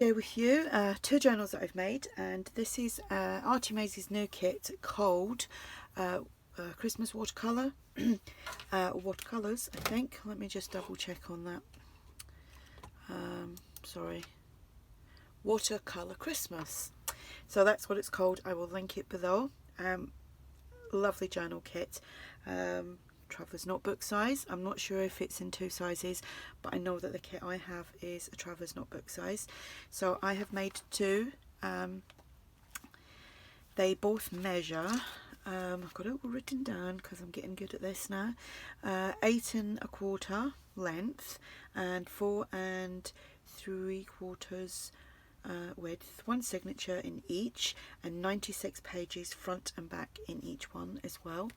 Share with you two journals that I've made, and this is ARTYmaze's new kit called Christmas Watercolour, watercolours I think. Let me just double check on that. Sorry, Watercolour Christmas. So that's what it's called. I will link it below. Lovely journal kit. Traveller's notebook size. I'm not sure if it's in two sizes, but I know that the kit I have is a traveller's notebook size. So I have made two. They both measure, I've got it all written down because I'm getting good at this now, 8 1/4 length and 4 3/4 width, one signature in each, and 96 pages front and back in each one as well.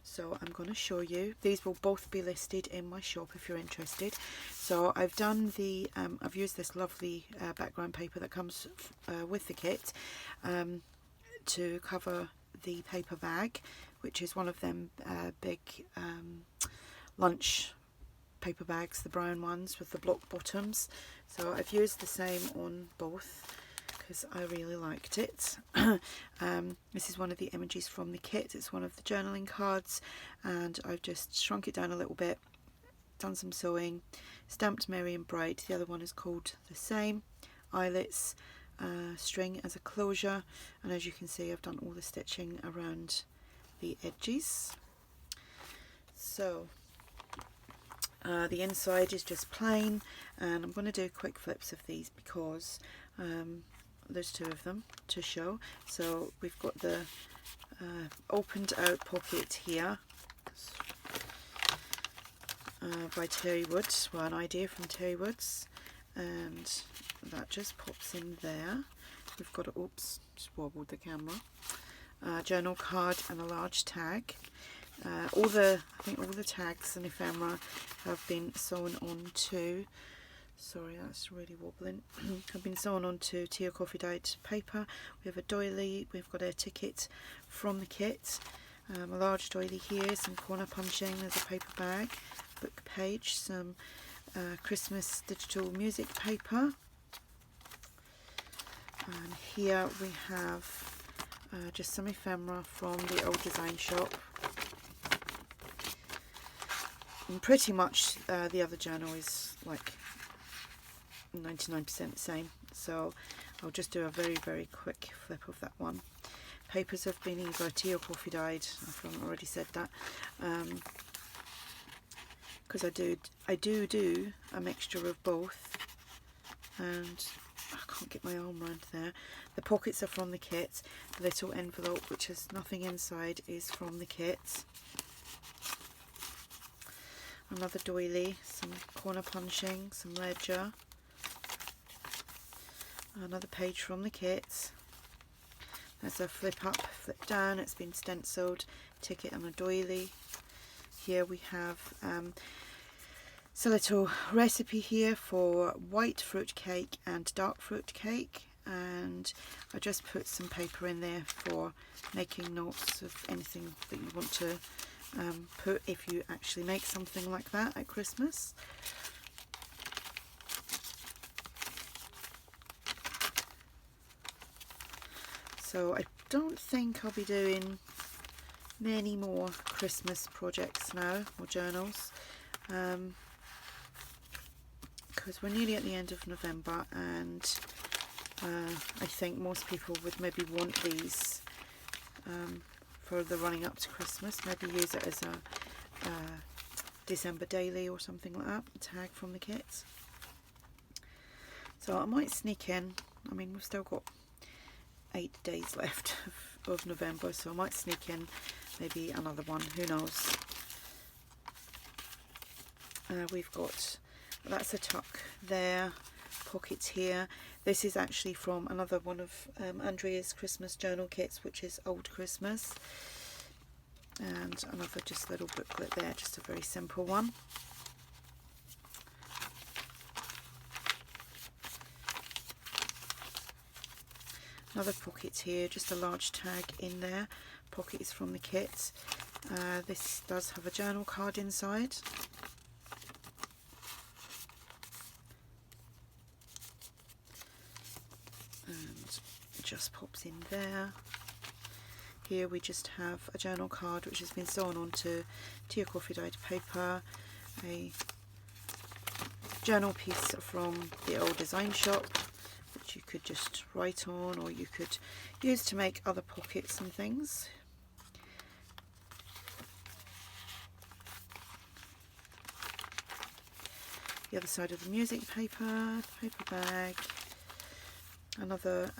So I'm going to show you. These will both be listed in my shop if you're interested. So I've done the, I've used this lovely background paper that comes with the kit to cover the paper bag, which is one of them big lunch paper bags, the brown ones with the block bottoms. So I've used the same on both because I really liked it. This is one of the images from the kit. It's one of the journaling cards, and I've just shrunk it down a little bit, done some sewing, stamped Merry and Bright. The other one is called the same, eyelets, string as a closure, and as you can see I've done all the stitching around the edges. So the inside is just plain, and I'm going to do quick flips of these because there's two of them to show. So we've got the opened out pocket here by Terri Woods, well, an idea from Terri Woods, and that just pops in there. We've got a, oops, just wobbled the camera, journal card and a large tag. I think all the tags and ephemera have been sewn onto, sorry that's really wobbling, have been sewn onto tea or coffee dyed paper. We have a doily, we've got a ticket from the kit, a large doily here, some corner punching, there's a paper bag, book page, some Christmas digital music paper, and here we have just some ephemera from the old design shop. And pretty much the other journal is like 99% the same, so I'll just do a very quick flip of that one. Papers have been either tea or coffee dyed, if I haven't already said that, because I do a mixture of both, and I can't get my arm around there. The pockets are from the kit. The little envelope which has nothing inside is from the kit. Another doily, some corner punching, some ledger, another page from the kit. There's a flip up, flip down, it's been stenciled, ticket and a doily. Here we have a little recipe here for white fruit cake and dark fruit cake, and I just put some paper in there for making notes of anything that you want to put if you actually make something like that at Christmas. So I don't think I'll be doing many more Christmas projects now, or journals, because we're nearly at the end of November, and I think most people would maybe want these for the running up to Christmas, maybe use it as a December daily or something like that, a tag from the kit. So I might sneak in, I mean we've still got 8 days left of November, so I might sneak in maybe another one, who knows. We've got, that's a tuck there, pockets here. This is actually from another one of Andrea's Christmas journal kits, which is Old Christmas, and another just little booklet there, just a very simple one. Another pocket here, just a large tag in there. Pocket is from the kit. This does have a journal card inside. just pops in there. Here we just have a journal card which has been sewn onto tea or coffee dyed paper, a journal piece from the old design shop which you could just write on, or you could use to make other pockets and things. The other side of the music paper, paper bag, another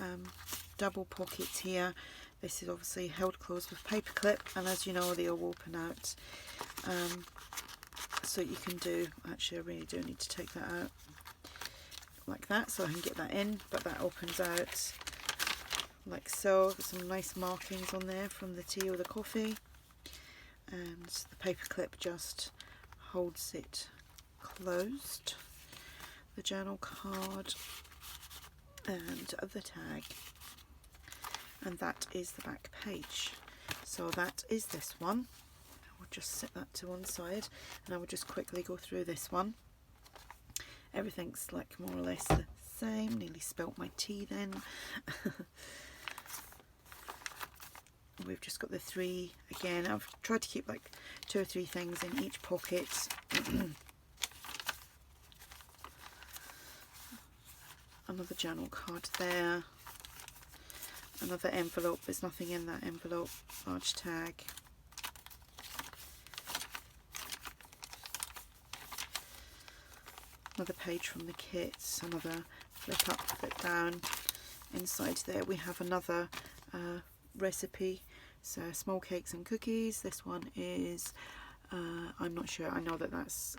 double pocket here. This is obviously held closed with paper clip, and as you know they are open out, so you can do, actually I really do need to take that out like that so I can get that in, but that opens out like so. There's some nice markings on there from the tea or the coffee, and the paper clip just holds it closed. The journal card and the tag, and that is the back page. So that is this one. I will just set that to one side, and I will just quickly go through this one. Everything's like more or less the same. Nearly spilt my tea then. We've just got the three again. I've tried to keep like 2 or 3 things in each pocket. Another journal card there, another envelope, there's nothing in that envelope, large tag, another page from the kit, another flip up, flip down. Inside there we have another recipe, so small cakes and cookies. This one is, I'm not sure, I know that that's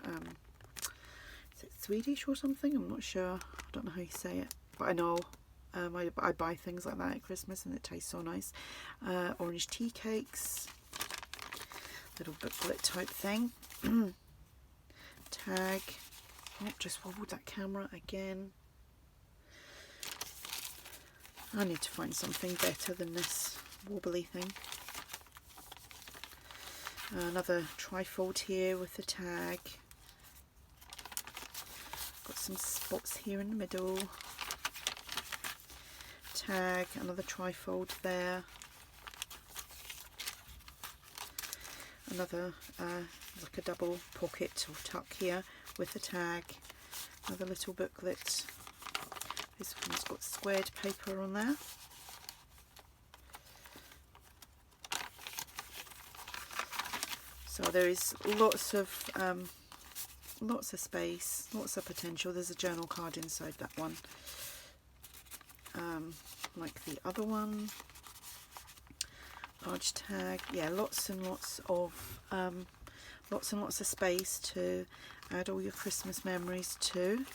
is it Swedish or something? I'm not sure. I don't know how you say it, but I know I buy things like that at Christmas and it tastes so nice. Orange tea cakes, little booklet type thing. Tag. Oh, just wobbled that camera again. I need to find something better than this wobbly thing. Another trifold here with the tag. Got some spots here in the middle. Tag, another trifold there. Another like a double pocket or tuck here with the tag. Another little booklet. This one's got squared paper on there. So there is lots of space, lots of potential. There's a journal card inside that one, like the other one. Large tag, yeah, lots and lots of space to add all your Christmas memories to.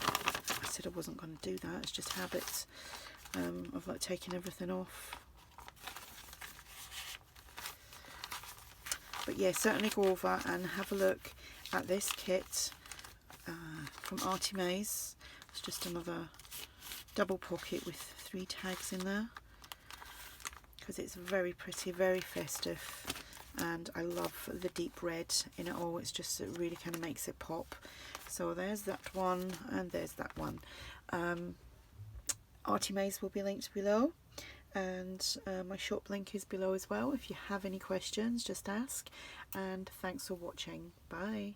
I said I wasn't going to do that. It's just habit of like taking everything off. But yeah, certainly go over and have a look at this kit from ARTYmaze. It's just another double pocket with 3 tags in there, because it's very pretty, very festive, and I love the deep red in it all. It's just, it really kind of makes it pop. So there's that one, and there's that one. ARTYmaze will be linked below, and my shop link is below as well. If you have any questions, just ask, and thanks for watching. Bye.